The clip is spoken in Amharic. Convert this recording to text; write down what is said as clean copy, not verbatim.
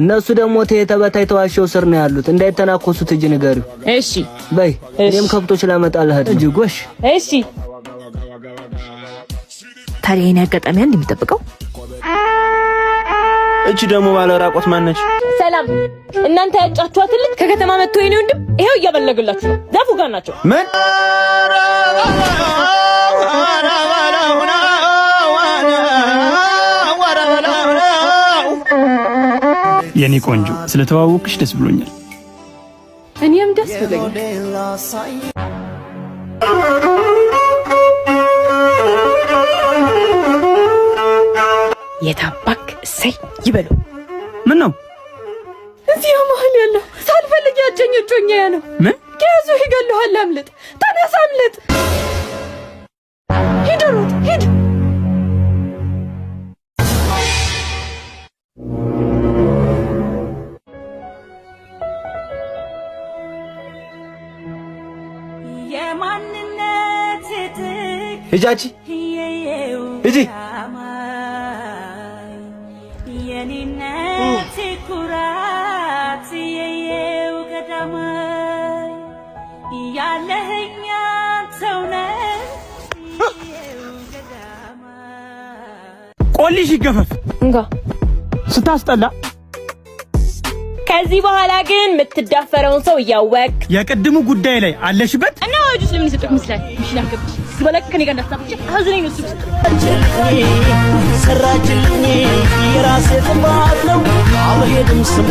እነሱ ደግሞ ተበታይ ተዋሸው ስር ነው ያሉት። እንዳይተናኮሱት እጅ ንገሪው። እሺ በይ እኔም ከብቶች ላመጣልህ እንጂ ጎሽ። እሺ ታዲያ የኔ አጋጣሚ አንድ የሚጠብቀው እቺ ደግሞ ባለ ራቆት ማነች? ሰላም እናንተ ያጫችኋት ልጅ ከከተማ መጥቶ የኔ ወንድም ይሄው እያበለገላችሁ ነው። ዛፉ ጋር ናቸው። ምን የኔ ቆንጆ ስለተዋወቅሽ ደስ ብሎኛል። እኔም ደስ ብሎኛል። የታባክ እሰይ ይበሉ። ምን ነው እዚህ መሀል ያለው ሳልፈልግ ያጨኝ እጮኛ ነው። ምን ከያዙ ይገሉሃል። አምልጥ፣ ተነስ፣ አምልጥ። ሂድ ሩት፣ ሂድ። የማንነት ሂጃጂ ሂጂ የኔነት ኩራት የየው ገዳማ ያለህኛ ተውነ ገዳማ ቆልሽ ይገፈፍ እንጋ ስታስጠላ። ከዚህ በኋላ ግን የምትዳፈረውን ሰው እያወቅ የቅድሙ ጉዳይ ላይ አለሽበት እና ወጁስ ለምን ይሰጥክ መስላል ይሽላከብ ዝበለክ ከኔ ጋር እንዳትጣብጭ አሁን ነው እሱ ሰራጅልኝ የራሴ ጥፋት ነው አልሄድም ስሙ